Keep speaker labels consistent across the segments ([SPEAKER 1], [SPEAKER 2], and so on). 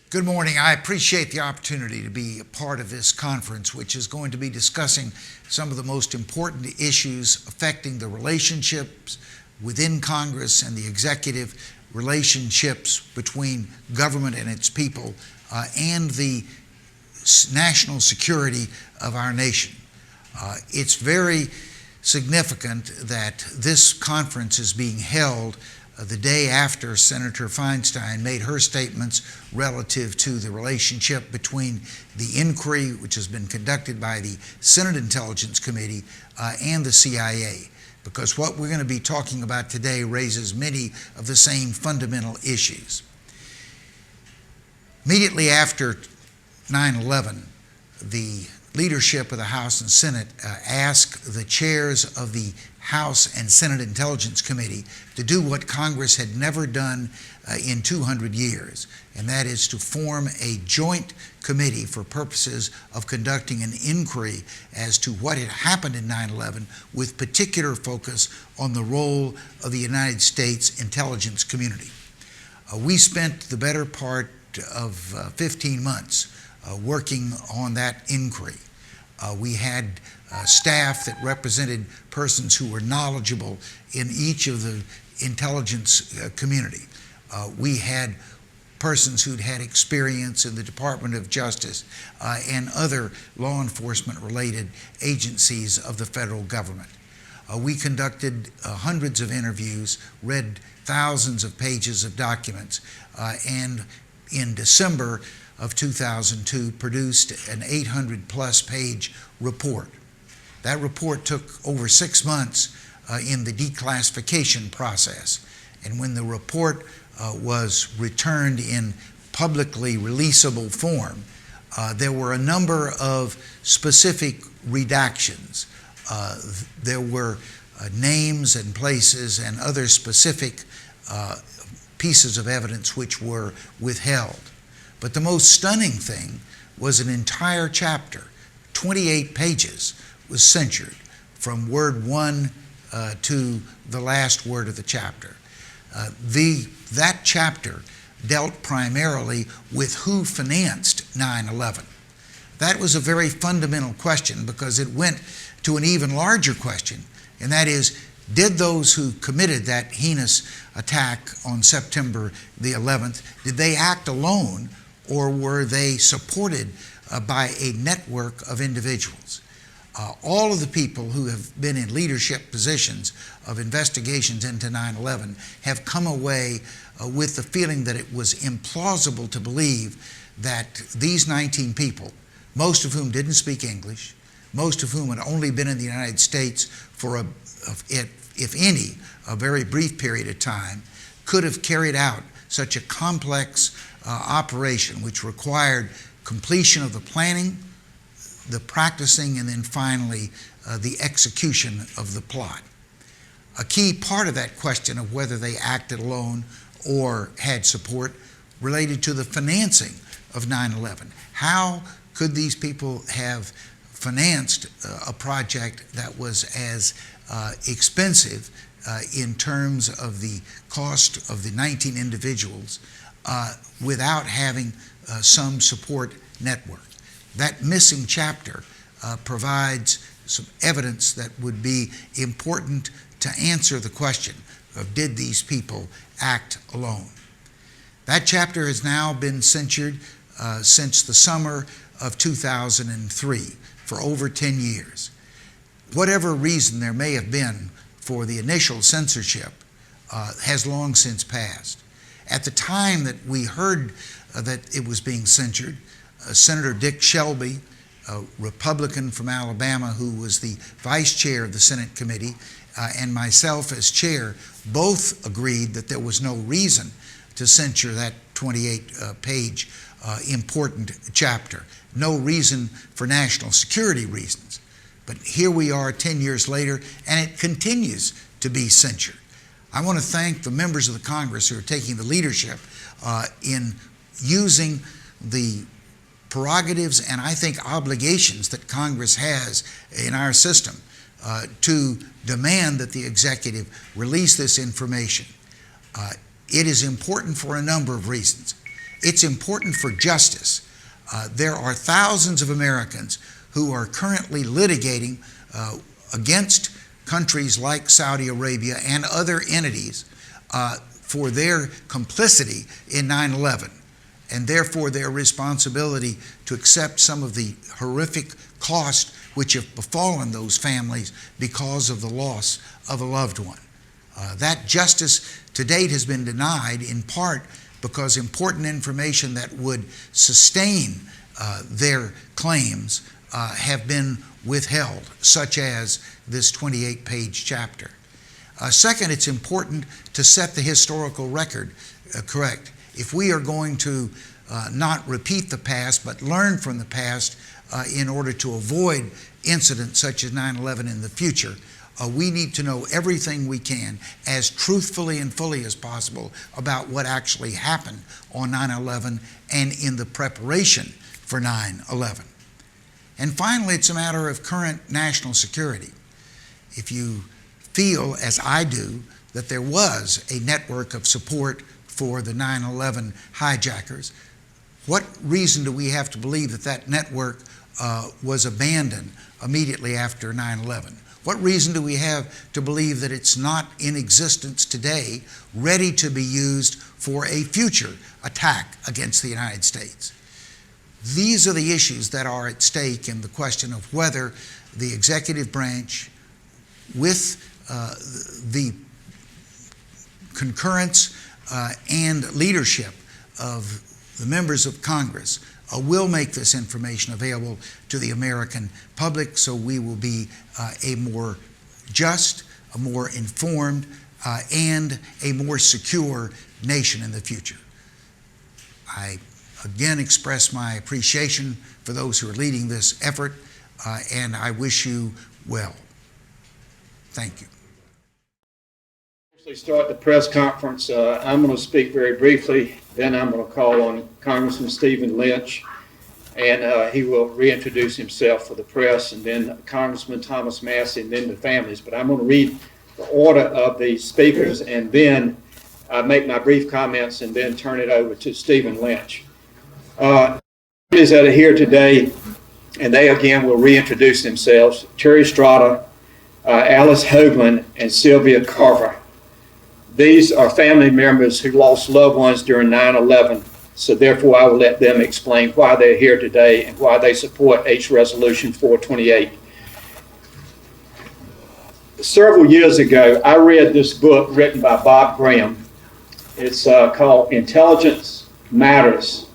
[SPEAKER 1] Good morning. I appreciate the opportunity to be a part of this conference, which is going to be discussing some of the most important issues affecting the relationships within Congress and the executive, relationships between government and its people, and the national security of our nation. It's very significant that this conference is being held the day after Senator Feinstein made her statements relative to the relationship between the inquiry, which has been conducted by the Senate Intelligence Committee, and the CIA, because what we're going to be talking about today raises many of the same fundamental issues. Immediately after 9/11, the leadership of the House and Senate asked the chairs of the House and Senate Intelligence Committee to do what Congress had never done in 200 years, and that is to form a joint committee for purposes of conducting an inquiry as to what had happened in 9/11, with particular focus on the role of the United States intelligence community. We spent the better part of 15 months working on that inquiry. We had staff that represented persons who were knowledgeable in each of the intelligence community. We had persons who'd had experience in the Department of Justice and other law enforcement related agencies of the federal government. We conducted hundreds of interviews, read thousands of pages of documents, and in December of 2002 produced an 800-plus page report. That report took over 6 months in the declassification process, and when the report was returned in publicly releasable form, there were a number of specific redactions. There were names and places and other specific pieces of evidence which were withheld. But the most stunning thing was an entire chapter, 28 pages, was censored from word 1 to the last word of the chapter. That chapter dealt primarily with who financed 9/11. That was a very fundamental question because it went to an even larger question, and that is, did those who committed that heinous attack on September the 11th, did they act alone, or were they supported by a network of individuals? All of the people who have been in leadership positions of investigations into 9/11 have come away with the feeling that it was implausible to believe that these 19 people, most of whom didn't speak English, most of whom had only been in the United States for, if any, a very brief period of time, could have carried out such a complex operation which required completion of the planning, the practicing, and then finally the execution of the plot. A key part of that question of whether they acted alone or had support related to the financing of 9/11. How could these people have financed a project that was as expensive in terms of the cost of the 19 individuals without having some support network? That missing chapter provides some evidence that would be important to answer the question of, did these people act alone? That chapter has now been censored since the summer of 2003 for over 10 years. Whatever reason there may have been for the initial censorship has long since passed. At the time that we heard that it was being censored, Senator Dick Shelby, a Republican from Alabama who was the vice chair of the Senate committee, and myself as chair, both agreed that there was no reason to censure that 28-page important chapter. No reason for national security reasons. But here we are 10 years later, and it continues to be censored. I want to thank the members of the Congress who are taking the leadership in using the prerogatives and I think obligations that Congress has in our system to demand that the executive release this information. It is important for a number of reasons. It's important for justice. There are thousands of Americans who are currently litigating against countries like Saudi Arabia and other entities for their complicity in 9/11, and therefore their responsibility to accept some of the horrific costs which have befallen those families because of the loss of a loved one. That justice to date has been denied, in part because important information that would sustain their claims have been withheld, such as this 28-page chapter. Second, it's important to set the historical record correct. If we are going to not repeat the past, but learn from the past in order to avoid incidents such as 9/11 in the future, we need to know everything we can as truthfully and fully as possible about what actually happened on 9/11 and in the preparation for 9/11. And finally, it's a matter of current national security. If you feel, as I do, that there was a network of support for the 9/11 hijackers, what reason do we have to believe that that network was abandoned immediately after 9/11? What reason do we have to believe that it's not in existence today, ready to be used for a future attack against the United States? These are the issues that are at stake in the question of whether the executive branch, with the concurrence and leadership of the members of Congress, will make this information available to the American public, so we will be a more just, a more informed, and a more secure nation in the future. I again express my appreciation for those who are leading this effort, and I wish you well. Thank you.
[SPEAKER 2] Start the press conference. I'm going to speak very briefly, then I'm going to call on Congressman Stephen Lynch, and he will reintroduce himself for the press, and then Congressman Thomas Massey, and then the families. But I'm going to read the order of the speakers, and then make my brief comments, and then turn it over to Stephen Lynch. Families that are here today, and they again will reintroduce themselves: Terry Strada, Alice Hoagland, and Sylvia Carver. These are family members who lost loved ones during 9/11, so therefore I will let them explain why they're here today and why they support H Resolution 428. Several years ago, I read this book written by Bob Graham. It's called Intelligence Matters.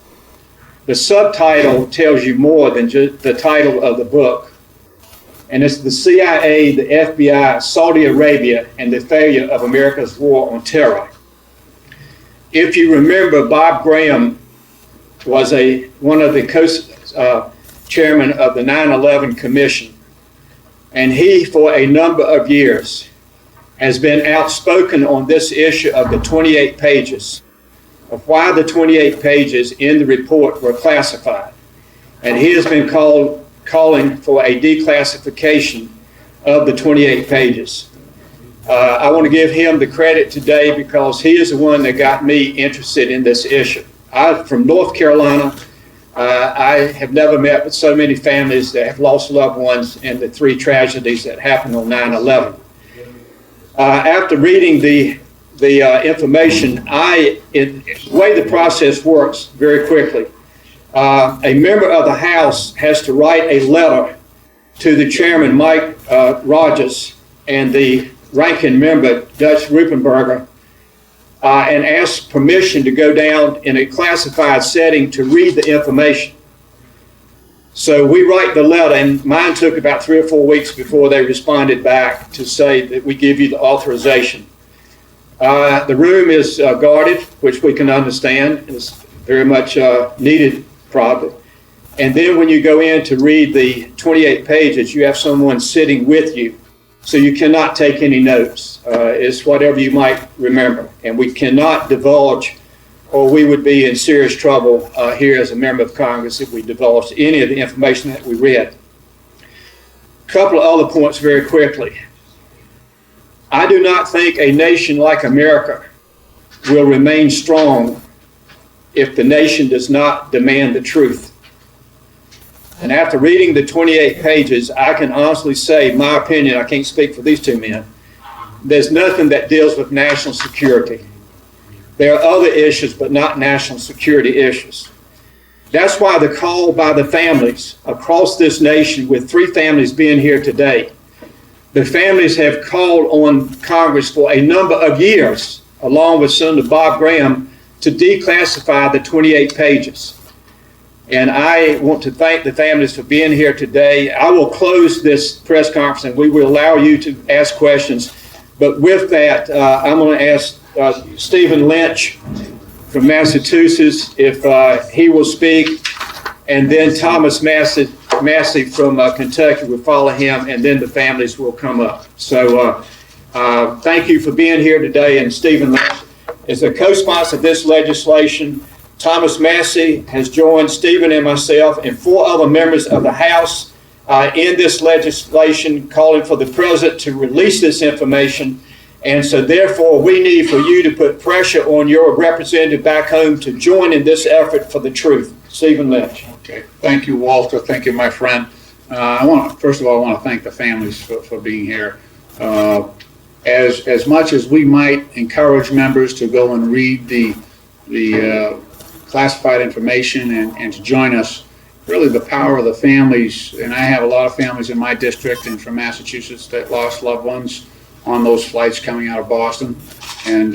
[SPEAKER 2] The subtitle tells you more than just the title of the book. And it's the CIA, the FBI, Saudi Arabia, and the failure of America's war on terror. If you remember, Bob Graham was one of the co-chairmen of the 9/11 Commission. And he, for a number of years, has been outspoken on this issue of the 28 pages, of why the 28 pages in the report were classified. And he has been calling for a declassification of the 28 pages. I want to give him the credit today because he is the one that got me interested in this issue. I'm from North Carolina. I have never met with so many families that have lost loved ones in the three tragedies that happened on 9/11. After reading the information, the way the process works very quickly, a member of the House has to write a letter to the chairman, Mike Rogers, and the ranking member, Dutch Rupenberger, and ask permission to go down in a classified setting to read the information. So we write the letter, and mine took about 3 or 4 weeks before they responded back to say that we give you the authorization. The room is guarded, which we can understand. It's very much needed probably. And then when you go in to read the 28 pages, you have someone sitting with you. So you cannot take any notes. It's whatever you might remember. And we cannot divulge, or we would be in serious trouble here as a member of Congress if we divulged any of the information that we read. A couple of other points very quickly. I do not think a nation like America will remain strong if the nation does not demand the truth. And after reading the 28 pages, I can honestly say, my opinion, I can't speak for these two men, there's nothing that deals with national security. There are other issues, but not national security issues. That's why the call by the families across this nation, with 3 families being here today, the families have called on Congress for a number of years, along with Senator Bob Graham, to declassify the 28 pages. And I want to thank the families for being here today. I will close this press conference and we will allow you to ask questions. But with that, I'm going to ask Stephen Lynch from Massachusetts if he will speak, and then Thomas Massey from Kentucky will follow him, and then the families will come up. So thank you for being here today. And Stephen Lynch is a co-sponsor of this legislation. Thomas Massey has joined Stephen and myself and 4 other members of the House in this legislation, calling for the President to release this information. And so therefore, we need for you to put pressure on your representative back home to join in this effort for the truth. Stephen Lynch.
[SPEAKER 3] Okay. Thank you, Walter. Thank you, my friend. First of all, I want to thank the families for being here. As much as we might encourage members to go and read the classified information and to join us, really the power of the families, and I have a lot of families in my district and from Massachusetts that lost loved ones on those flights coming out of Boston. And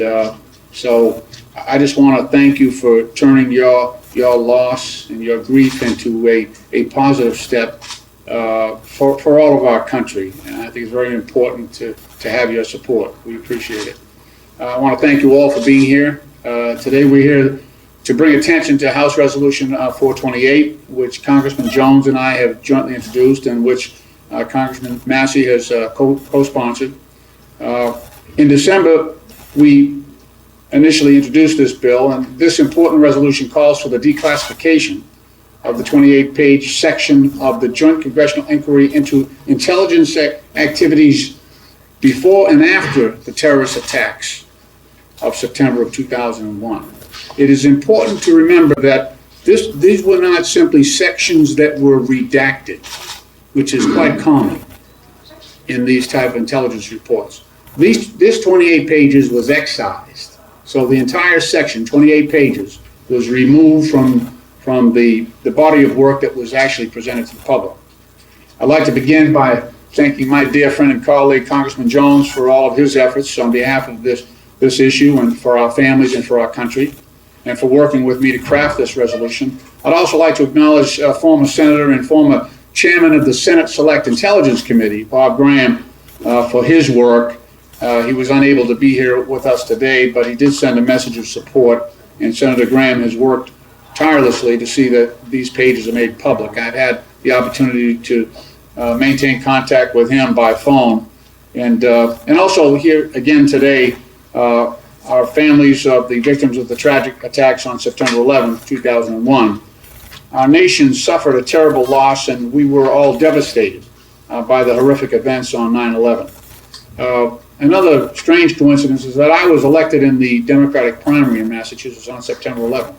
[SPEAKER 3] so I just want to thank you for turning your loss and your grief into a positive step for all of our country. And I think it's very important to have your support. We appreciate it. I want to thank you all for being here. Today we're here to bring attention to House Resolution 428, which Congressman Jones and I have jointly introduced, and which Congressman Massey has co-sponsored. In December, we initially introduced this bill, and this important resolution calls for the declassification of the 28-page section of the Joint Congressional Inquiry into intelligence activities before and after the terrorist attacks of September of 2001. It is important to remember that these were not simply sections that were redacted, which is quite common in these type of intelligence reports. This 28 pages was excised. So the entire section, 28 pages, was removed from the body of work that was actually presented to the public. I'd like to begin by thanking my dear friend and colleague, Congressman Jones, for all of his efforts on behalf of this issue and for our families and for our country, and for working with me to craft this resolution. I'd also like to acknowledge former Senator and former Chairman of the Senate Select Intelligence Committee, Bob Graham, for his work. He was unable to be here with us today, but he did send a message of support, and Senator Graham has worked tirelessly to see that these pages are made public. I've had the opportunity to maintain contact with him by phone, and also here again today, our families of the victims of the tragic attacks on September 11, 2001. Our nation suffered a terrible loss, and we were all devastated by the horrific events on 9/11. Another strange coincidence is that I was elected in the Democratic primary in Massachusetts on September 11th.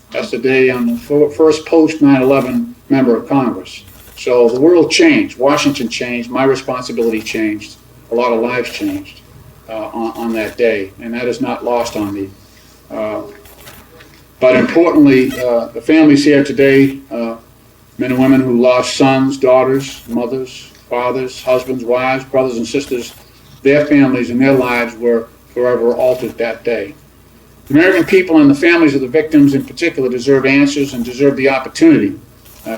[SPEAKER 3] That's the day I'm the first post 9/11 member of Congress. So the world changed, Washington changed, my responsibility changed, a lot of lives changed on that day, and that is not lost on me. But importantly, the families here today, men and women who lost sons, daughters, mothers, fathers, husbands, wives, brothers and sisters, their families and their lives were forever altered that day. The American people and the families of the victims in particular deserve answers and deserve the opportunity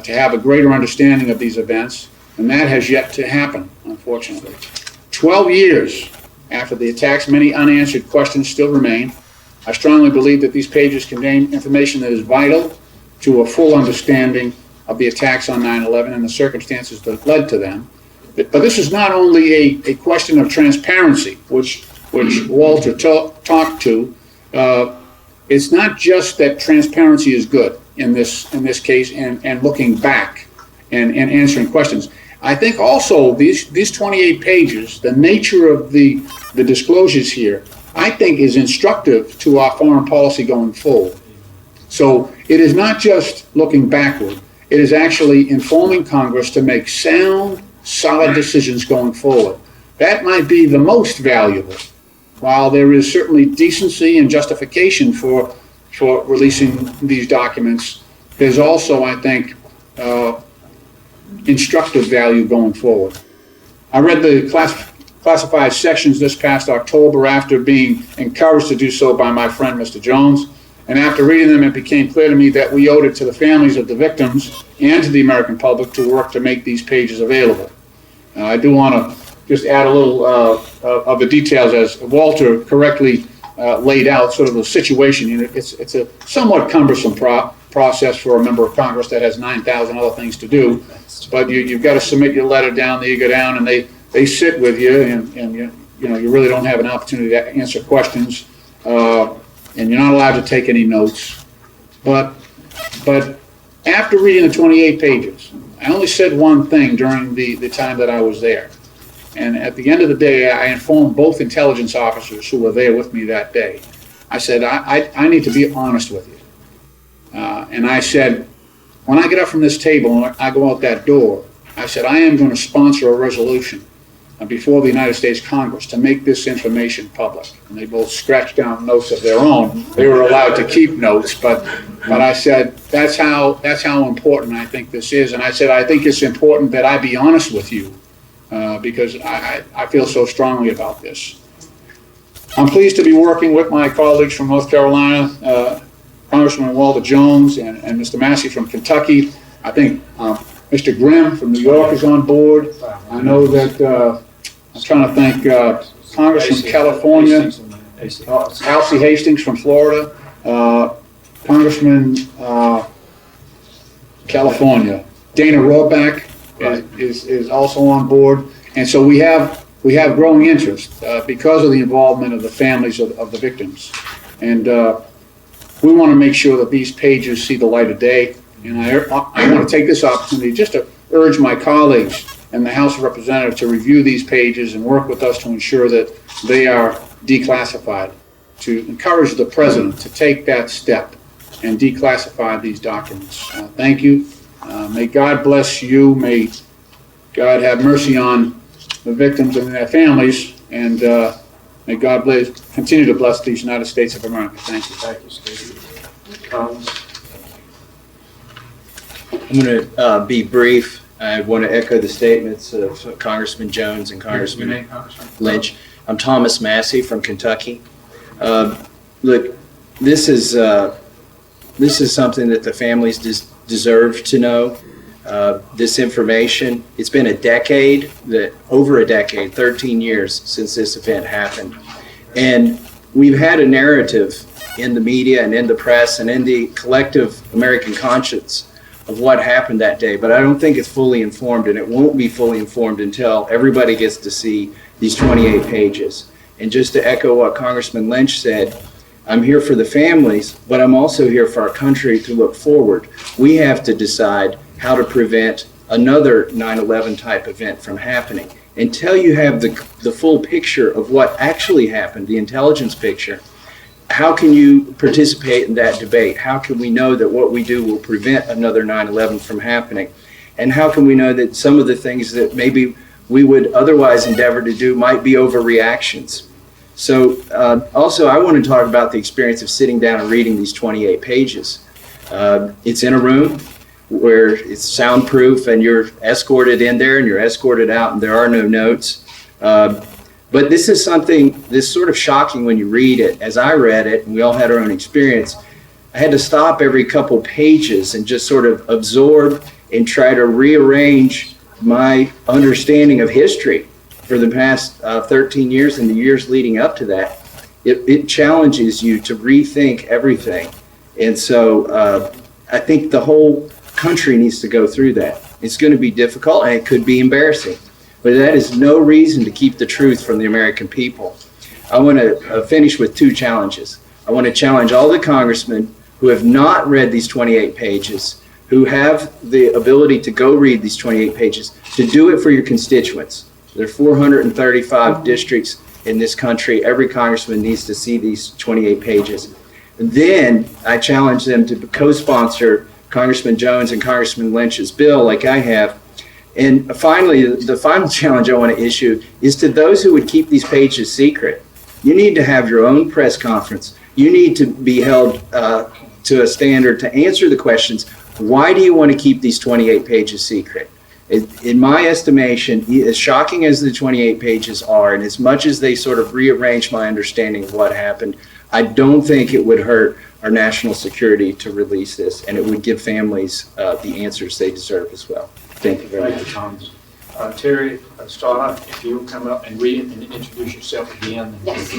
[SPEAKER 3] to have a greater understanding of these events, and that has yet to happen, unfortunately. 12 years after the attacks, many unanswered questions still remain. I strongly believe that these pages contain information that is vital to a full understanding of the attacks on 9/11 and the circumstances that led to them. But this is not only a question of transparency, which Walter talked to. It's not just that transparency is good in this case and looking back and answering questions. I think also these 28 pages, the nature of the disclosures here, I think is instructive to our foreign policy going forward. So it is not just looking backward, it is actually informing Congress to make sound, solid decisions going forward. That might be the most valuable. While there is certainly decency and justification for releasing these documents, there's also, I think, instructive value going forward. I read the classified sections this past October after being encouraged to do so by my friend, Mr. Jones. And after reading them, it became clear to me that we owed it to the families of the victims and to the American public to work to make these pages available. I do want to just add a little of the details, as Walter correctly laid out sort of the situation. It's a somewhat cumbersome process for a member of Congress that has 9,000 other things to do. But you've got to submit your letter down there, you go down, and they sit with you, and you really don't have an opportunity to answer questions. And you're not allowed to take any notes. But after reading the 28 pages, I only said one thing during the time that I was there. And at the end of the day, I informed both intelligence officers who were there with me that day. I said, I need to be honest with you. And I said, when I get up from this table and I go out that door, I said, I am going to sponsor a resolution before the United States Congress to make this information public. And they both scratched down notes of their own. They were allowed to keep notes, but I said, that's how important I think this is. And I said, I think it's important that I be honest with you because I feel so strongly about this. I'm pleased to be working with my colleagues from North Carolina, Congressman Walter Jones and Mr. Massey from Kentucky. I think Mr. Grimm from New York is on board. I know that I'm trying to thank Congressman from California, Alcee Hastings from Florida, Congressman California, Dana Rohrbach is also on board, and so we have growing interest because of the involvement of the families of the victims, and we want to make sure that these pages see the light of day. And I want to take this opportunity just to urge my colleagues in the House of Representatives to review these pages and work with us to ensure that they are declassified, to encourage the President to take that step and declassify these documents. Thank you. May God bless you. May God have mercy on the victims and their families. And may God continue to bless these United States of America. Thank you.
[SPEAKER 4] Thank you, Steve.
[SPEAKER 5] I'm going to be brief. I want to echo the statements of Congressman Jones and Congressman Lynch. I'm Thomas Massey from Kentucky. Look, this is something that the families deserve to know. This information, it's been over a decade, 13 years since this event happened. And we've had a narrative in the media and in the press and in the collective American conscience of what happened that day, but I don't think it's fully informed, and it won't be fully informed until everybody gets to see these 28 pages. And just to echo what Congressman Lynch said, I'm here for the families, but I'm also here for our country to look forward. We have to decide how to prevent another 9/11 type event from happening. Until you have the full picture of what actually happened, the intelligence picture, how can you participate in that debate? How can we know that what we do will prevent another 9/11 from happening? And how can we know that some of the things that maybe we would otherwise endeavor to do might be overreactions? So also I want to talk about the experience of sitting down and reading these 28 pages. It's in a room where it's soundproof and you're escorted in there and you're escorted out and there are no notes. But this is something that's sort of shocking when you read it. As I read it, and we all had our own experience, I had to stop every couple pages and just sort of absorb and try to rearrange my understanding of history for the past 13 years and the years leading up to that. It challenges you to rethink everything. And so I think the whole country needs to go through that. It's going to be difficult and it could be embarrassing. But that is no reason to keep the truth from the American people. I want to finish with two challenges. I want to challenge all the congressmen who have not read these 28 pages, who have the ability to go read these 28 pages, to do it for your constituents. There are 435 districts in this country. Every congressman needs to see these 28 pages. Then I challenge them to co-sponsor Congressman Jones and Congressman Lynch's bill like I have. And finally, the final challenge I want to issue is to those who would keep these pages secret. You need to have your own press conference. You need to be held to a standard to answer the questions. Why do you want to keep these 28 pages secret? In my estimation, as shocking as the 28 pages are, and as much as they sort of rearrange my understanding of what happened, I don't think it would hurt our national security to release this, and it would give families the answers they deserve as well. Thank you very much.
[SPEAKER 4] Thomas. Terry Estrada, if you will come up and read it and introduce yourself again.
[SPEAKER 6] Yes,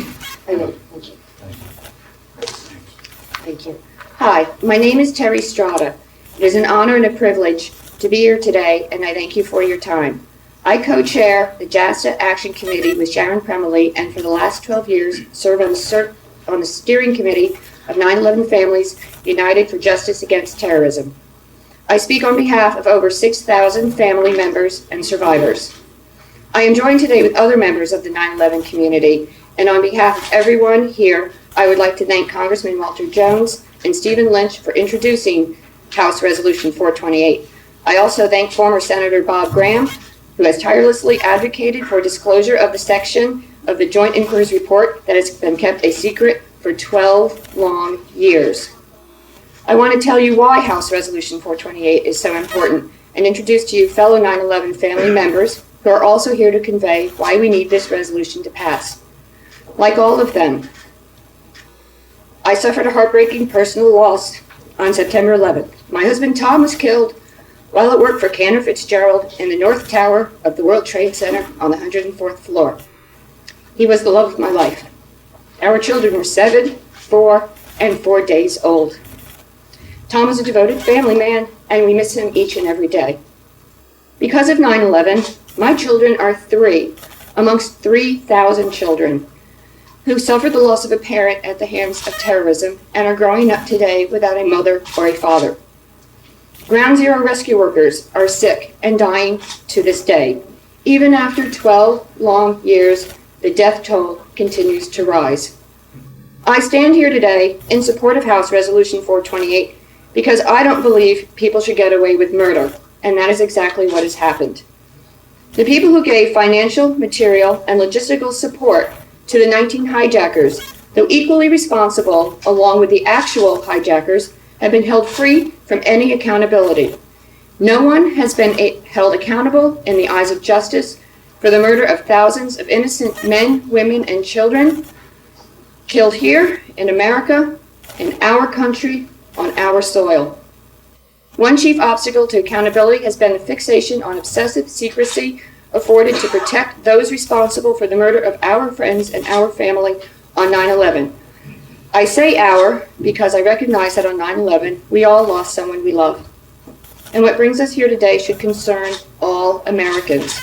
[SPEAKER 6] I will. Thank you.
[SPEAKER 4] Thank you.
[SPEAKER 6] Thank you. Hi, my name is Terry Strada. It is an honor and a privilege to be here today, and I thank you for your time. I co-chair the JASTA Action Committee with Sharon Premley, and for the last 12 years serve on the steering committee of 9/11 Families United for Justice Against Terrorism. I speak on behalf of over 6,000 family members and survivors. I am joined today with other members of the 9/11 community, and on behalf of everyone here, I would like to thank Congressman Walter Jones and Stephen Lynch for introducing House Resolution 428. I also thank former Senator Bob Graham, who has tirelessly advocated for disclosure of the section of the Joint Inquiry's report that has been kept a secret for 12 long years. I want to tell you why House Resolution 428 is so important and introduce to you fellow 9/11 family members who are also here to convey why we need this resolution to pass. Like all of them, I suffered a heartbreaking personal loss on September 11th. My husband Tom was killed while at work for Cantor Fitzgerald in the North Tower of the World Trade Center on the 104th floor. He was the love of my life. Our children were 7, 4, and 4 days old. Tom was a devoted family man, and we miss him each and every day. Because of 9/11, my children are 3 amongst 3,000 children who suffered the loss of a parent at the hands of terrorism and are growing up today without a mother or a father. Ground Zero rescue workers are sick and dying to this day. Even after 12 long years, the death toll continues to rise. I stand here today in support of House Resolution 428 because I don't believe people should get away with murder, and that is exactly what has happened. The people who gave financial, material, and logistical support to the 19 hijackers, though equally responsible along with the actual hijackers, have been held free from any accountability. No one has been held accountable in the eyes of justice for the murder of thousands of innocent men, women, and children killed here in America, in our country, on our soil. One chief obstacle to accountability has been the fixation on obsessive secrecy afforded to protect those responsible for the murder of our friends and our family on 9/11. I say our because I recognize that on 9/11 we all lost someone we love. And what brings us here today should concern all Americans.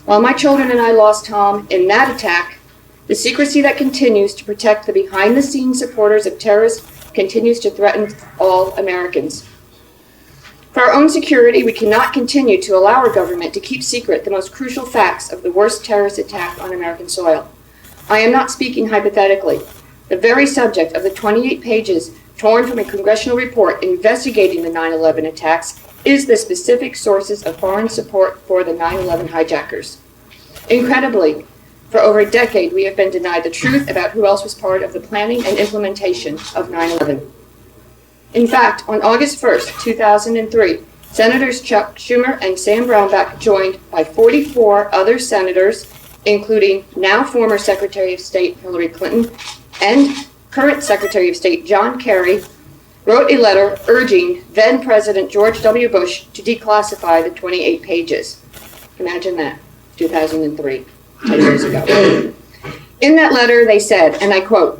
[SPEAKER 6] While my children and I lost Tom in that attack, the secrecy that continues to protect the behind-the-scenes supporters of terrorists continues to threaten all Americans. For our own security, we cannot continue to allow our government to keep secret the most crucial facts of the worst terrorist attack on American soil. I am not speaking hypothetically. The very subject of the 28 pages torn from a congressional report investigating the 9/11 attacks is the specific sources of foreign support for the 9/11 hijackers. Incredibly, for over a decade, we have been denied the truth about who else was part of the planning and implementation of 9/11. In fact, on August 1st, 2003, Senators Chuck Schumer and Sam Brownback, joined by 44 other senators, including now former Secretary of State Hillary Clinton and current Secretary of State John Kerry, wrote a letter urging then President George W. Bush to declassify the 28 pages. Imagine that, 2003, 10 years ago. In that letter, they said, and I quote,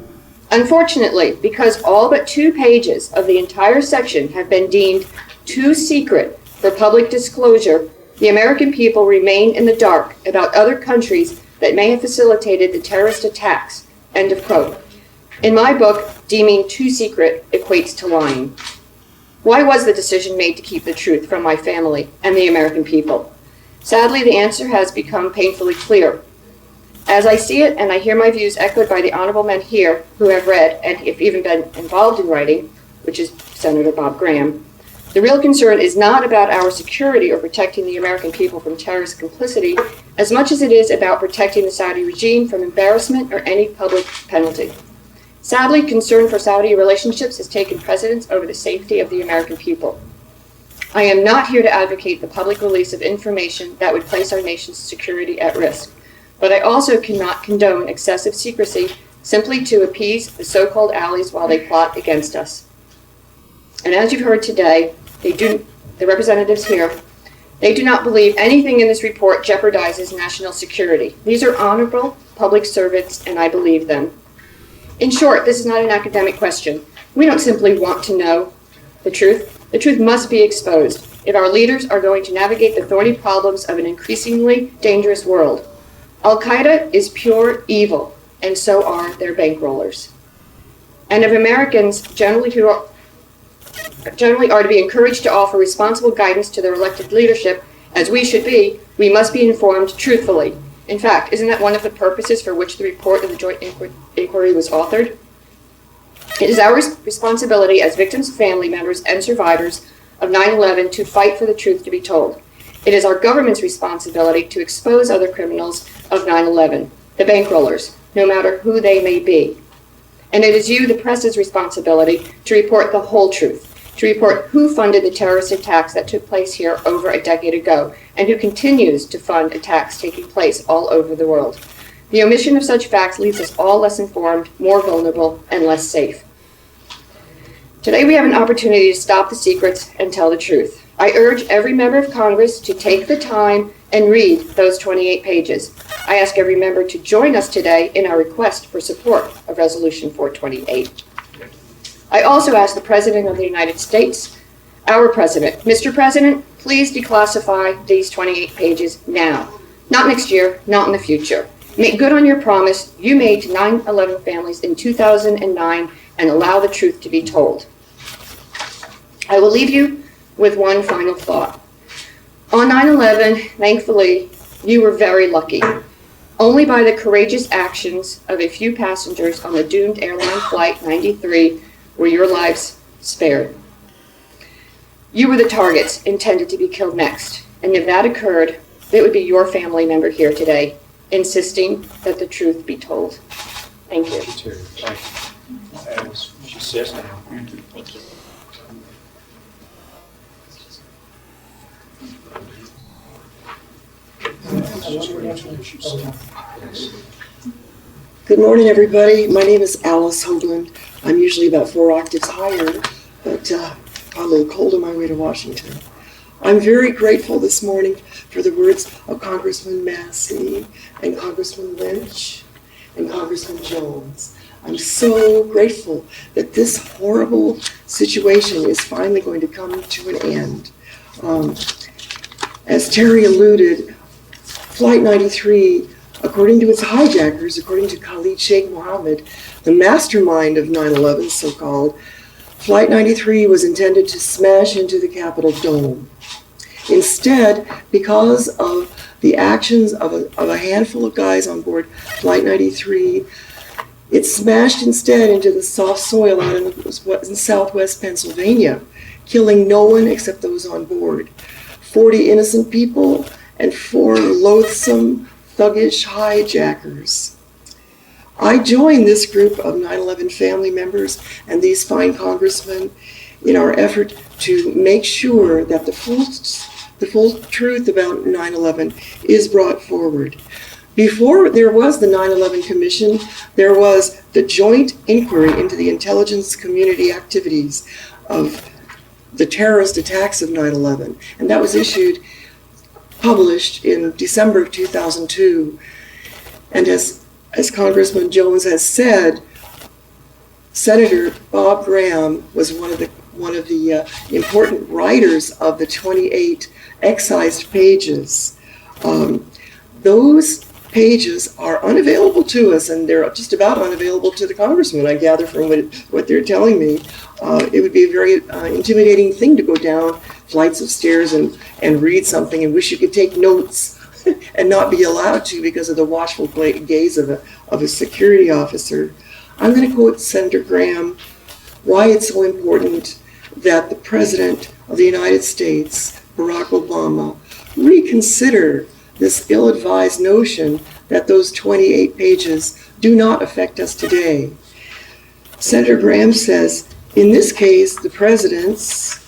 [SPEAKER 6] "Unfortunately, because all but 2 pages of the entire section have been deemed too secret for public disclosure, the American people remain in the dark about other countries that may have facilitated the terrorist attacks." End of quote. In my book, deeming too secret equates to lying. Why was the decision made to keep the truth from my family and the American people? Sadly, the answer has become painfully clear. As I see it, and I hear my views echoed by the honorable men here who have read and have even been involved in writing, which is Senator Bob Graham, the real concern is not about our security or protecting the American people from terrorist complicity as much as it is about protecting the Saudi regime from embarrassment or any public penalty. Sadly, concern for Saudi relationships has taken precedence over the safety of the American people. I am not here to advocate the public release of information that would place our nation's security at risk, but I also cannot condone excessive secrecy simply to appease the so-called allies while they plot against us. And as you've heard today, the representatives here, they do not believe anything in this report jeopardizes national security. These are honorable public servants, and I believe them. In short, this is not an academic question. We don't simply want to know the truth. The truth must be exposed if our leaders are going to navigate the thorny problems of an increasingly dangerous world. Al-Qaeda is pure evil, and so are their bankrollers. And if Americans generally are to be encouraged to offer responsible guidance to their elected leadership, as we should be, we must be informed truthfully. In fact, isn't that one of the purposes for which the report of the Joint Inquiry was authored? It is our responsibility as victims, family members, and survivors of 9/11 to fight for the truth to be told. It is our government's responsibility to expose other criminals of 9/11, the bankrollers, no matter who they may be. And it is you, the press's responsibility, to report the whole truth, to report who funded the terrorist attacks that took place here over a decade ago, and who continues to fund attacks taking place all over the world. The omission of such facts leaves us all less informed, more vulnerable, and less safe. Today we have an opportunity to stop the secrets and tell the truth. I urge every member of Congress to take the time and read those 28 pages. I ask every member to join us today in our request for support of Resolution 428. I also ask the President of the United States, our President, Mr. President, please declassify these 28 pages now. Not next year, not in the future. Make good on your promise you made to 9/11 families in 2009 and allow the truth to be told. I will leave you with one final thought. On 9/11, thankfully, you were very lucky. Only by the courageous actions of a few passengers on the doomed airline Flight 93 were your lives spared. You were the targets intended to be killed next, and if that occurred, it would be your family member here today, insisting that the truth be told. Thank you.
[SPEAKER 4] Thank you. As she says now. Thank you.
[SPEAKER 7] Good morning, everybody. My name is Alice Hoagland. I'm usually about 4 octaves higher, but I'm a little cold on my way to Washington. I'm very grateful this morning for the words of Congressman Massey and Congressman Lynch and Congressman Jones. I'm so grateful that this horrible situation is finally going to come to an end. As Terry alluded, Flight 93, according to its hijackers, according to Khalid Sheikh Mohammed, the mastermind of 9/11, so-called, Flight 93 was intended to smash into the Capitol dome. Instead, because of the actions of a handful of guys on board Flight 93, it smashed instead into the soft soil out in southwest Pennsylvania, killing no one except those on board. 40 innocent people and 4 loathsome, thuggish hijackers. I joined this group of 9/11 family members and these fine congressmen in our effort to make sure that the full truth about 9/11 is brought forward. Before there was the 9/11 Commission, there was the joint inquiry into the intelligence community activities of the terrorist attacks of 9/11, and that was published in December of 2002. And as Congressman Jones has said, Senator Bob Graham was one of the important writers of the 28 excised pages. Those pages are unavailable to us, and they're just about unavailable to the congressman, I gather from what they're telling me. It would be a very intimidating thing to go down flights of stairs and read something and wish you could take notes and not be allowed to because of the watchful gaze of a security officer. I'm going to quote Senator Graham, why it's so important that the President of the United States, Barack Obama, reconsider this ill-advised notion that those 28 pages do not affect us today. Senator Graham says, in this case, the presidents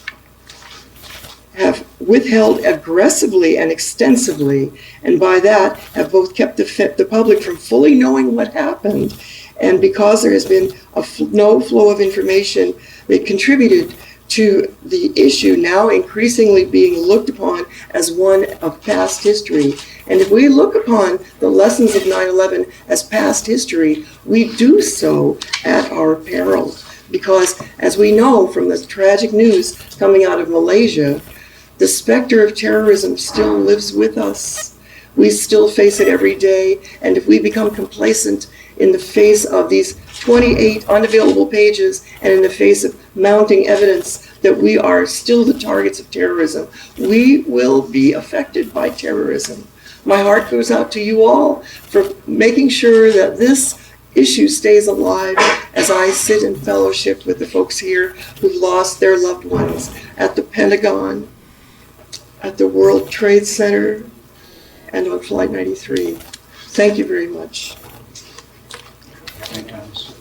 [SPEAKER 7] have withheld aggressively and extensively, and by that have both kept the public from fully knowing what happened. And because there has been no flow of information, they contributed to the issue now increasingly being looked upon as one of past history. And if we look upon the lessons of 9/11 as past history, we do so at our peril. Because as we know from the tragic news coming out of Malaysia, the specter of terrorism still lives with us. We still face it every day. And if we become complacent in the face of these 28 unavailable pages and in the face of mounting evidence that we are still the targets of terrorism, we will be affected by terrorism. My heart goes out to you all for making sure that this issue stays alive as I sit in fellowship with the folks here who lost their loved ones at the Pentagon, at the World Trade Center, and on Flight 93. Thank you very much.
[SPEAKER 4] Thank you, Thomas.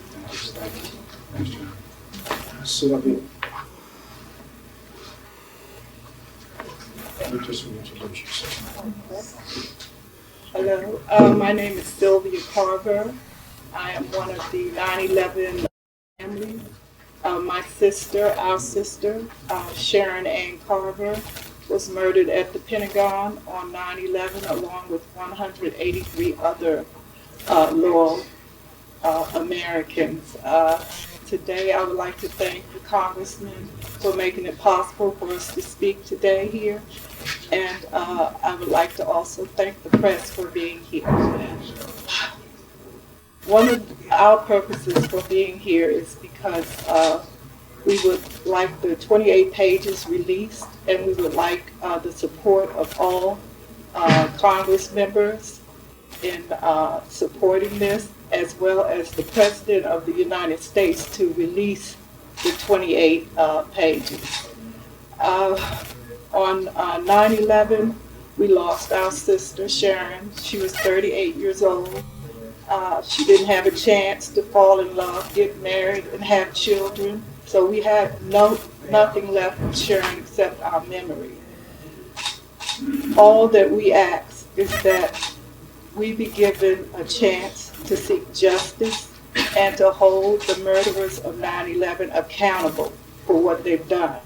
[SPEAKER 4] Thank you. Thanks, John. Sylvia. You just introduce yourself.
[SPEAKER 8] Hello, my name is Sylvia Carver. I am one of the 9/11 family. My sister, our sister, Sharon Ann Carver, was murdered at the Pentagon on 9/11 along with 183 other loyal Americans. Today I would like to thank the congressman for making it possible for us to speak today here. And I would like to also thank the press for being here. One of our purposes for being here is because we would like the 28 pages released, and we would like the support of all Congress members in supporting this, as well as the President of the United States to release the 28 pages. On 9/11, we lost our sister, Sharon. She was 38 years old. She didn't have a chance to fall in love, get married, and have children. So we have nothing left of Sharon except our memory. All that we ask is that we be given a chance to seek justice and to hold the murderers of 9/11 accountable for what they've done.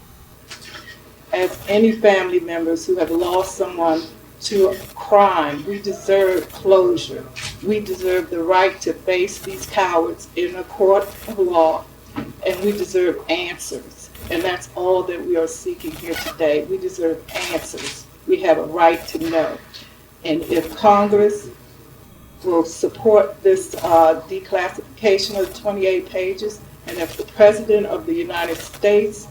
[SPEAKER 8] As any family members who have lost someone to a crime, we deserve closure. We deserve the right to face these cowards in a court of law, and we deserve answers. And that's all that we are seeking here today. We deserve answers. We have a right to know. And if Congress will support this declassification of the 28 pages, and if the President of the United States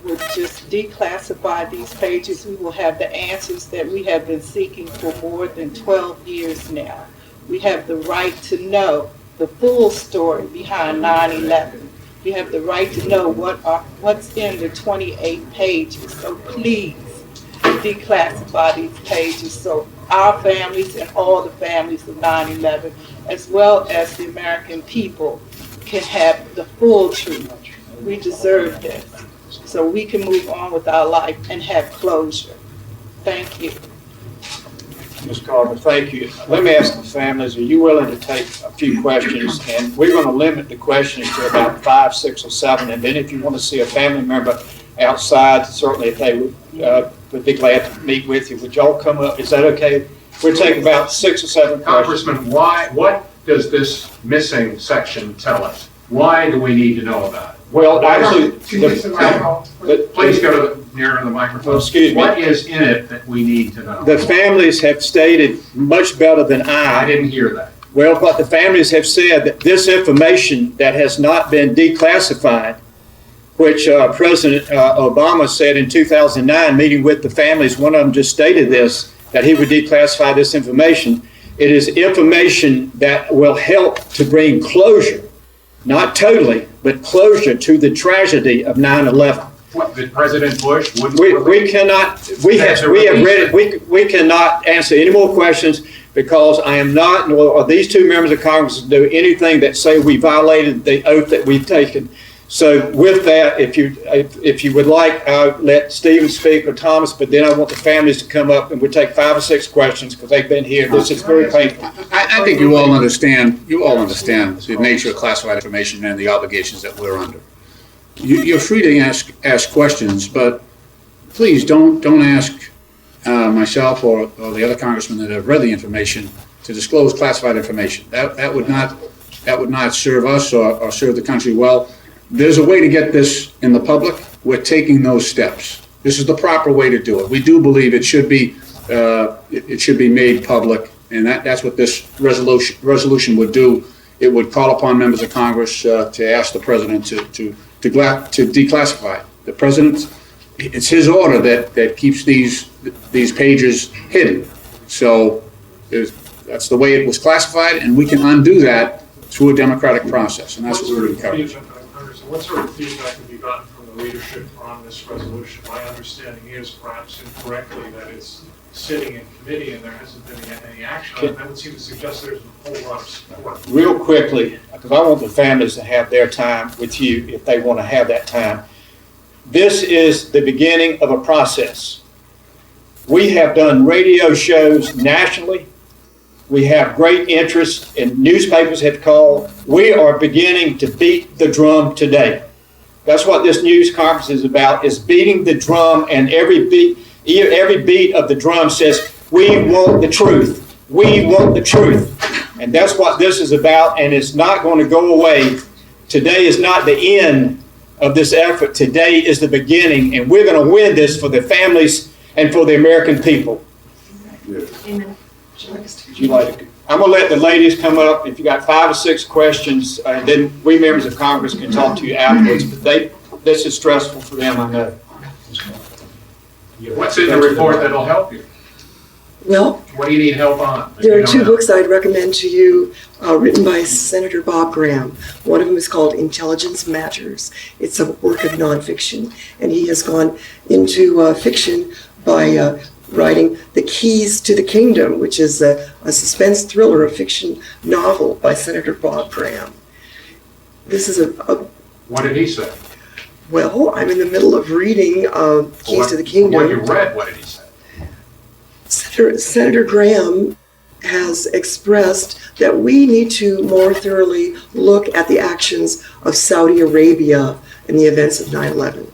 [SPEAKER 8] would just declassify these pages, we will have the answers that we have been seeking for more than 12 years now. We have the right to know the full story behind 9/11. We have the right to know what's in the 28 pages. So please declassify these pages so our families and all the families of 9/11, as well as the American people, can have the full truth. We deserve this, so we can move on with our life and have closure. Thank you.
[SPEAKER 4] Ms. Carter, thank you. Let me ask the families, are you willing to take a few questions? And we're going to limit the questions to about 5, 6, or 7. And then if you want to see a family member outside, certainly if they would be glad to meet with you. Would y'all come up? Is that okay? We'll take about 6 or 7 questions.
[SPEAKER 9] Congressman, what does this missing section tell us? Why do we need to know about it?
[SPEAKER 4] Well, actually,
[SPEAKER 9] Please go nearer the microphone.
[SPEAKER 4] Excuse me.
[SPEAKER 9] What is in it that we need to know?
[SPEAKER 4] The families have stated much better than
[SPEAKER 9] I didn't hear that.
[SPEAKER 4] Well, but the families have said that this information that has not been declassified, which President Obama said in 2009, meeting with the families, one of them just stated this,
[SPEAKER 2] that he would declassify this information. It is information that will help to bring closure, not totally, but closure to the tragedy of 9/11.
[SPEAKER 9] What, did President Bush wouldn't?
[SPEAKER 2] We cannot, we have read it, we cannot answer any more questions because I am not, nor are these two members of Congress do anything that say we violated the oath that we've taken. So with that, if you would like, I'll let Stephen speak or Thomas, but then I want the families to come up and we'll take 5 or 6 questions because they've been here. This is very painful.
[SPEAKER 3] I think you all understand the nature of classified information and the obligations that we're under. You're free to ask questions, but please don't ask myself or the other congressmen that have read the information to disclose classified information. That would not serve us or serve the country well. There's a way to get this in the public. We're taking those steps. This is the proper way to do it. We do believe it should be made public, and that's what this resolution would do. It would call upon members of Congress to ask the president to declassify. The president, it's his order that keeps these pages hidden. So that's the way it was classified, and we can undo that through a democratic process, and that's what we're encouraging.
[SPEAKER 10] What sort of feedback have you gotten from the leadership on this resolution? My understanding is, perhaps incorrectly, that it's sitting in committee and there hasn't been any action on it. That would seem to suggest there's a whole lot of support.
[SPEAKER 2] Real quickly, because I want the families to have their time with you if they want to have that time. This is the beginning of a process. We have done radio shows nationally. We have great interest, and newspapers have called. We are beginning to beat the drum today. That's what this news conference is about, is beating the drum, and every beat of the drum says, we want the truth. We want the truth. And that's what this is about, and it's not going to go away. Today is not the end of this effort. Today is the beginning, and we're going to win this for the families and for the American people.
[SPEAKER 6] Amen.
[SPEAKER 2] I'm going to let the ladies come up. If you got 5 or 6 questions, and then we members of Congress can talk to you afterwards. But this is stressful for them, I know.
[SPEAKER 9] What's in the report that'll help you?
[SPEAKER 7] Well,
[SPEAKER 9] What do you need help on?
[SPEAKER 7] there are 2 books I'd recommend to you, written by Senator Bob Graham. One of them is called Intelligence Matters. It's a work of nonfiction, and he has gone into fiction by writing The Keys to the Kingdom, which is a suspense thriller, a fiction novel by Senator Bob Graham. This is
[SPEAKER 9] What did he say?
[SPEAKER 7] well, I'm in the middle of reading Keys to the Kingdom.
[SPEAKER 9] What you read, what did he say?
[SPEAKER 7] Senator Graham has expressed that we need to more thoroughly look at the actions of Saudi Arabia in the events of 9/11.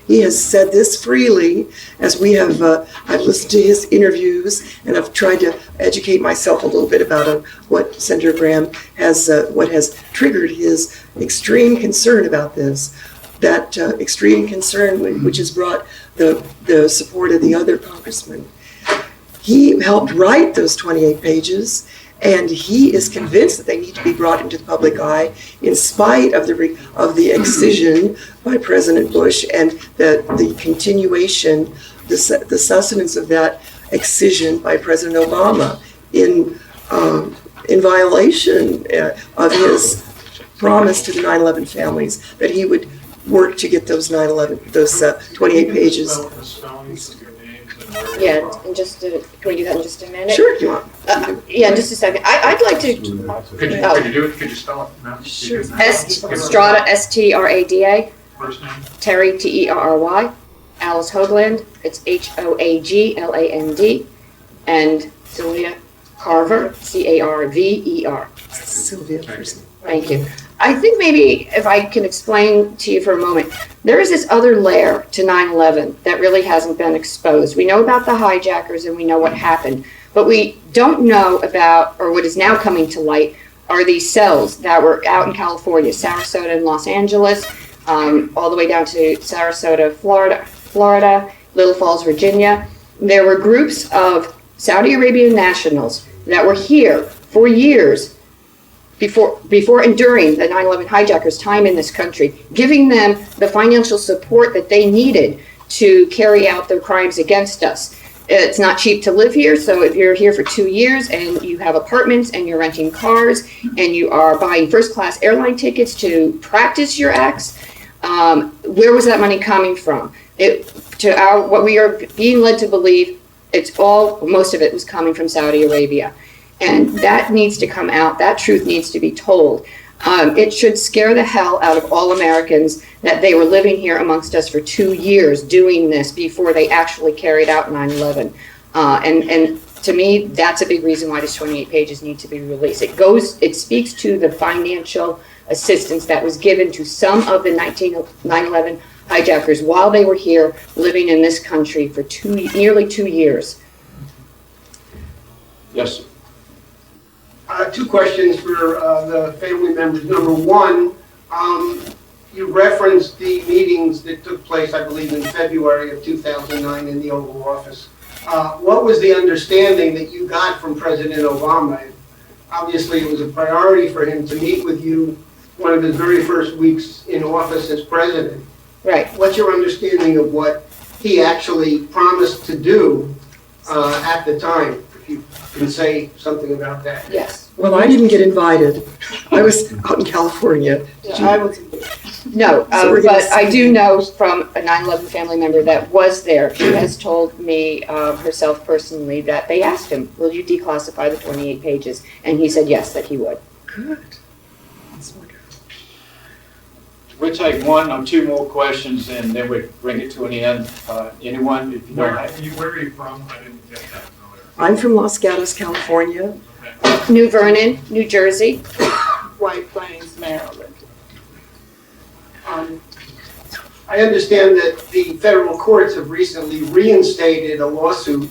[SPEAKER 7] He has said this freely, as we have, I've listened to his interviews, and I've tried to educate myself a little bit about what Senator Graham has, what has triggered his extreme concern about this. That extreme concern which has brought the support of the other congressmen. He helped write those 28 pages, and he is convinced that they need to be brought into the public eye in spite of the excision by President Bush and the continuation, the sustenance of that excision by President Obama in violation of his promise to the 9/11 families that he would work to get those 28 pages.
[SPEAKER 10] Spell the spellings of your names and where
[SPEAKER 6] Yeah,
[SPEAKER 10] you're from.
[SPEAKER 6] and can we do that in just a minute?
[SPEAKER 7] Sure, if you want.
[SPEAKER 6] Yeah, in just a second. I'd like to,
[SPEAKER 9] Could you do it? Could you spell it? No?
[SPEAKER 7] Sure.
[SPEAKER 6] Strada, Strada,
[SPEAKER 9] First name?
[SPEAKER 6] Terry, Terry, Alice Hoagland, it's Hoagland, and Sylvia Carver, Carver.
[SPEAKER 7] Sylvia first.
[SPEAKER 6] Thank you. I think maybe if I can explain to you for a moment, there is this other layer to 9/11 that really hasn't been exposed. We know about the hijackers and we know what happened, but we don't know about, or what is now coming to light, are these cells that were out in California, Sarasota and Los Angeles, all the way down to Sarasota, Florida, Little Falls, Virginia. There were groups of Saudi Arabian nationals that were here for years before and during the 9/11 hijackers' time in this country, giving them the financial support that they needed to carry out their crimes against us. It's not cheap to live here, so if you're here for 2 years and you have apartments and you're renting cars and you are buying first-class airline tickets to practice your acts, where was that money coming from? What we are being led to believe, most of it was coming from Saudi Arabia. And that needs to come out. That truth needs to be told. It should scare the hell out of all Americans that they were living here amongst us for 2 years doing this before they actually carried out 9/11. And to me, that's a big reason why this 28 pages need to be released. It speaks to the financial assistance that was given to some of the 9/11 hijackers while they were here living in this country for nearly 2 years.
[SPEAKER 4] Yes, sir.
[SPEAKER 11] 2 questions for the family members. Number one, you referenced the meetings that took place, I believe, in February of 2009 in the Oval Office. What was the understanding that you got from President Obama? Obviously, it was a priority for him to meet with you one of his very first weeks in office as president.
[SPEAKER 6] Right.
[SPEAKER 11] What's your understanding of what he actually promised to do at the time? If you can say something about that.
[SPEAKER 6] Yes.
[SPEAKER 7] Well, I didn't get invited. I was out in California.
[SPEAKER 8] I was,
[SPEAKER 6] No,
[SPEAKER 7] So we're gonna
[SPEAKER 6] but I
[SPEAKER 7] see-
[SPEAKER 6] do know from a 9/11 family member that was there. She has told me herself personally that they asked him, will you declassify the 28 pages? And he said yes, that he would.
[SPEAKER 7] Good. That's wonderful.
[SPEAKER 4] We'll take 1 or 2 more questions and then we bring it to an end. Anyone, if you don't have.
[SPEAKER 10] Where are you from? I didn't get that earlier.
[SPEAKER 7] I'm from Los Gatos, California.
[SPEAKER 6] New Vernon, New Jersey.
[SPEAKER 8] White Plains, Maryland.
[SPEAKER 11] I understand that the federal courts have recently reinstated a lawsuit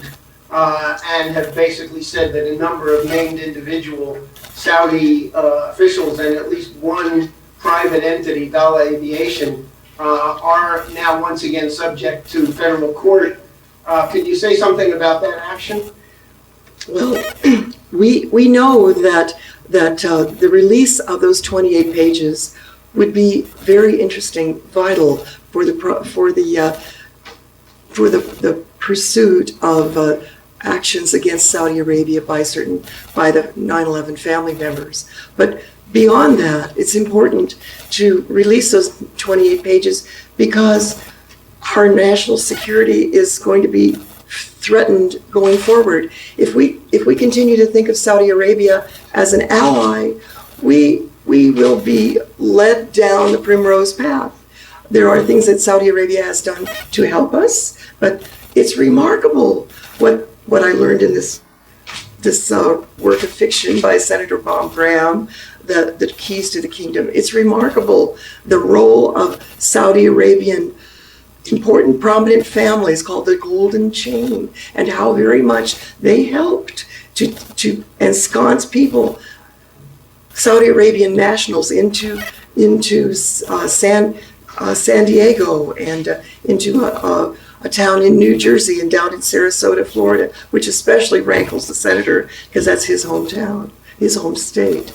[SPEAKER 11] and have basically said that a number of named individual Saudi officials and at least one private entity, Dala Aviation, are now once again subject to federal court. Could you say something about that action?
[SPEAKER 7] Well, we know that the release of those 28 pages would be very interesting, vital for the pursuit of actions against Saudi Arabia by the 9/11 family members. But beyond that, it's important to release those 28 pages because our national security is going to be threatened going forward. If we continue to think of Saudi Arabia as an ally, we will be led down the primrose path. There are things that Saudi Arabia has done to help us, but it's remarkable what I learned in this work of fiction by Senator Bob Graham, the Keys to the Kingdom. It's remarkable the role of Saudi Arabian important prominent families called the Golden Chain and how very much they helped to ensconce people, Saudi Arabian nationals, into San Diego and into a town in New Jersey and down in Sarasota, Florida, which especially rankles the senator because that's his hometown, his home state.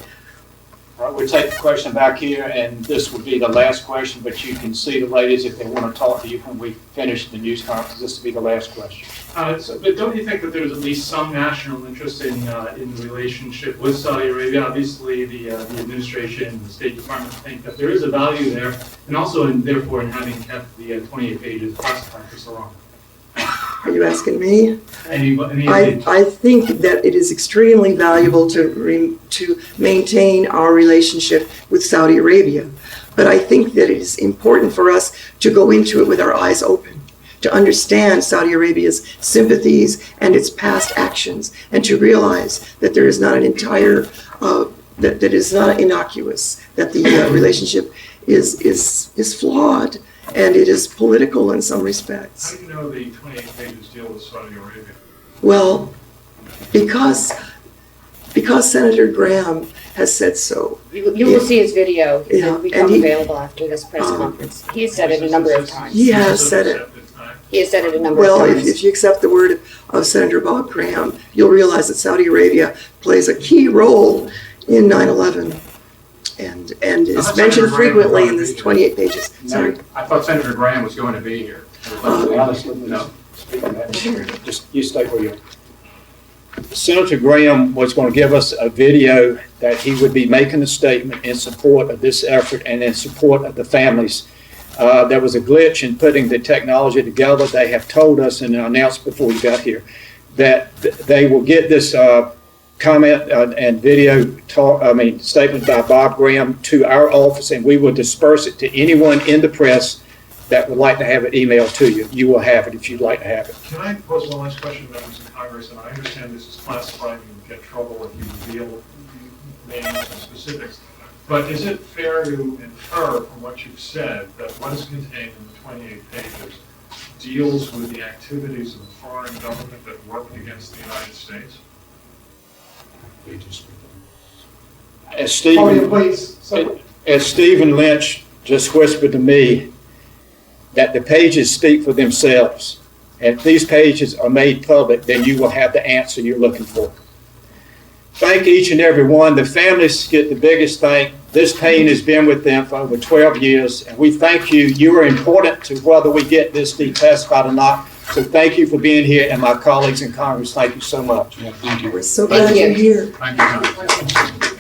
[SPEAKER 4] All right, we'll take the question back here, and this will be the last question, but you can see the ladies if they want to talk to you when we finish the news conference. This will be the last question.
[SPEAKER 10] But don't you think that there's at least some national interest in the relationship with Saudi Arabia? Obviously, the administration and the State Department think that there is a value there, and also, therefore, in having kept the 28 pages classified for so long.
[SPEAKER 7] Are you asking me?
[SPEAKER 10] I
[SPEAKER 7] I think that it is extremely valuable to maintain our relationship with Saudi Arabia. But I think that it is important for us to go into it with our eyes open, to understand Saudi Arabia's sympathies and its past actions, and to realize that there is not an entire, that is not innocuous, that the relationship is flawed, and it is political in some respects.
[SPEAKER 10] How do you know the 28 pages deal with Saudi Arabia?
[SPEAKER 7] Well, because Senator Graham has said so.
[SPEAKER 6] You will see his video.
[SPEAKER 7] Yeah,
[SPEAKER 6] It'll become
[SPEAKER 7] and he-
[SPEAKER 6] available after this press conference. He has said it a number of times.
[SPEAKER 7] He has said it.
[SPEAKER 6] He has said it a number
[SPEAKER 7] Well,
[SPEAKER 6] of times.
[SPEAKER 7] if you accept the word of Senator Bob Graham, you'll realize that Saudi Arabia plays a key role in 9/11 and is
[SPEAKER 9] thought
[SPEAKER 7] mentioned
[SPEAKER 9] Senator Graham
[SPEAKER 7] frequently
[SPEAKER 9] was
[SPEAKER 7] in
[SPEAKER 9] going
[SPEAKER 7] this
[SPEAKER 9] to be
[SPEAKER 7] 28 pages. Sorry.
[SPEAKER 9] I thought Senator Graham was going to be here.
[SPEAKER 4] Alice,
[SPEAKER 9] No.
[SPEAKER 2] speak on that. Just, you stay where you are. Senator Graham was going to give us a video that he would be making a statement in support of this effort and in support of the families. There was a glitch in putting the technology together. They have told us and announced before we got here that they will get this comment and video statement by Bob Graham to our office, and we will disperse it to anyone in the press that would like to have it emailed to you. You will have it if you'd like to have it.
[SPEAKER 10] Can I pose one last question to members of Congress? And I understand this is classified and you get trouble if you reveal names and specifics. But is it fair to infer from what you've said that what is contained in the 28 pages deals with the activities of a foreign government that worked against the United States?
[SPEAKER 2] As Stephen Lynch just whispered to me, that the pages speak for themselves. And if these pages are made public, then you will have the answer you're looking for. Thank each and every one. The families get the biggest thank. This pain has been with them for over 12 years, and we thank you. You are important to whether we get this declassified or not. So thank you for being here, and my colleagues in Congress, thank you so much.
[SPEAKER 3] Yeah, thank you.
[SPEAKER 7] We're so glad you're here.
[SPEAKER 3] Thank you.